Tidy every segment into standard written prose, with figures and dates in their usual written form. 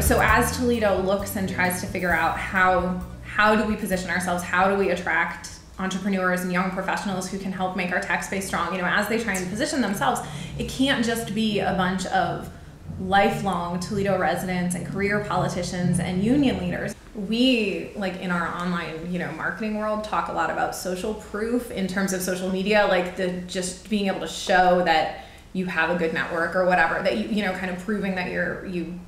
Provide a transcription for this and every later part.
So as Toledo looks and tries to figure out how do we position ourselves, how do we attract entrepreneurs and young professionals who can help make our tech space strong, as they try and position themselves, it can't just be a bunch of lifelong Toledo residents and career politicians and union leaders. We, like in our online, marketing world, talk a lot about social proof in terms of social media, like just being able to show that you have a good network or whatever, that you kind of proving that you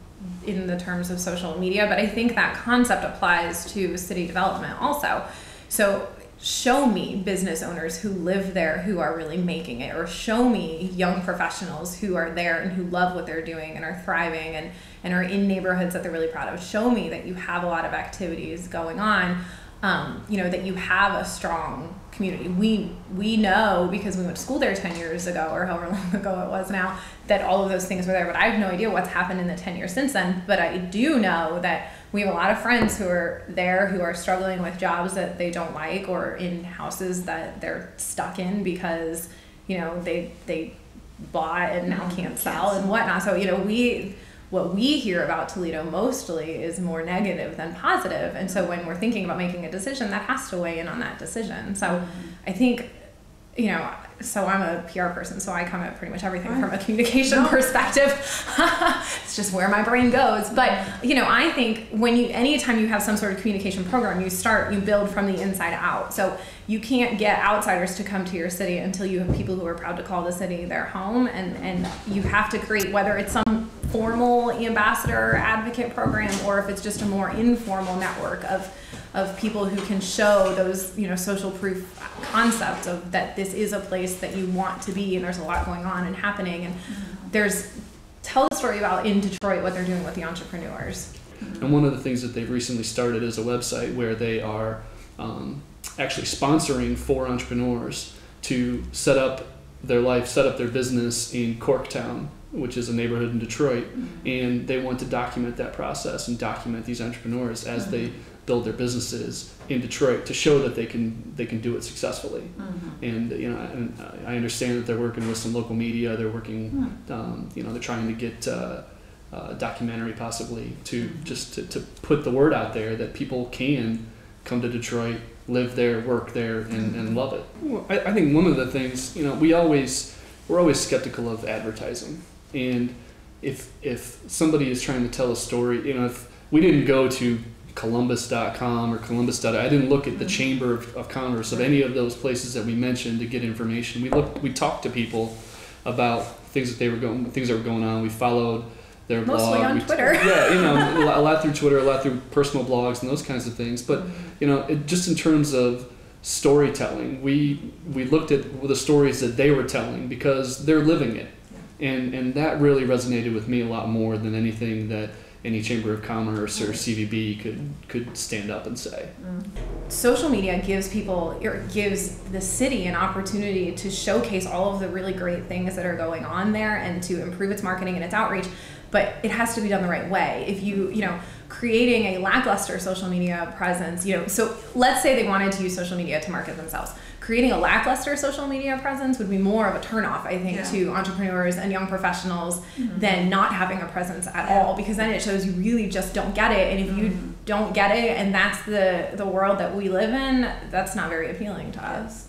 in the terms of social media. But I think that concept applies to city development also. So show me business owners who live there who are really making it, or show me young professionals who are there and who love what they're doing and are thriving and are in neighborhoods that they're really proud of. Show me that you have a lot of activities going on, that you have a strong community. We know, because we went to school there 10 years ago, or however long ago it was now, that all of those things were there, but I have no idea what's happened in the 10 years since then. But I do know that we have a lot of friends who are there who are struggling with jobs that they don't like, or in houses that they're stuck in because they bought and now can't sell and whatnot. So what we hear about Toledo mostly is more negative than positive. And so when we're thinking about making a decision, that has to weigh in on that decision. So I think, so I'm a PR person, so I come at pretty much everything from a communication perspective. It's just where my brain goes. But, I think anytime you have some sort of communication program, you build from the inside out. So you can't get outsiders to come to your city until you have people who are proud to call the city their home. And you have to create, whether it's some formal ambassador advocate program, or if it's just a more informal network of people who can show those, social proof concepts of that this is a place that you want to be, and there's a lot going on and happening. And tell the story about in Detroit what they're doing with the entrepreneurs. And one of the things that they've recently started is a website where they are actually sponsoring 4 entrepreneurs to set up their life, set up their business in Corktown, which is a neighborhood in Detroit. And they want to document that process and document these entrepreneurs as they build their businesses in Detroit, to show that they can do it successfully. And and I understand that they're working with some local media. They're working, they're trying to get a documentary possibly to put the word out there that people can come to Detroit, live there, work there, and love it. Well, I think one of the things, we're always skeptical of advertising. And if somebody is trying to tell a story, if we didn't go to Columbus.com or I didn't look at the Chamber of Commerce of any of those places that we mentioned to get information. We talked to people about things that were going on. We followed their blog. Mostly on Twitter. A lot through Twitter, a lot through personal blogs and those kinds of things. But just in terms of storytelling, we looked at the stories that they were telling because they're living it, and that really resonated with me a lot more than anything that any Chamber of Commerce or CVB could stand up and say. Social media gives the city an opportunity to showcase all of the really great things that are going on there and to improve its marketing and its outreach, but it has to be done the right way. If creating a lackluster social media presence, so let's say they wanted to use social media to market themselves. Creating a lackluster social media presence would be more of a turnoff, I think, to entrepreneurs and young professionals than not having a presence at all, because then it shows you really just don't get it. And if you don't get it, and that's the world that we live in, that's not very appealing to us.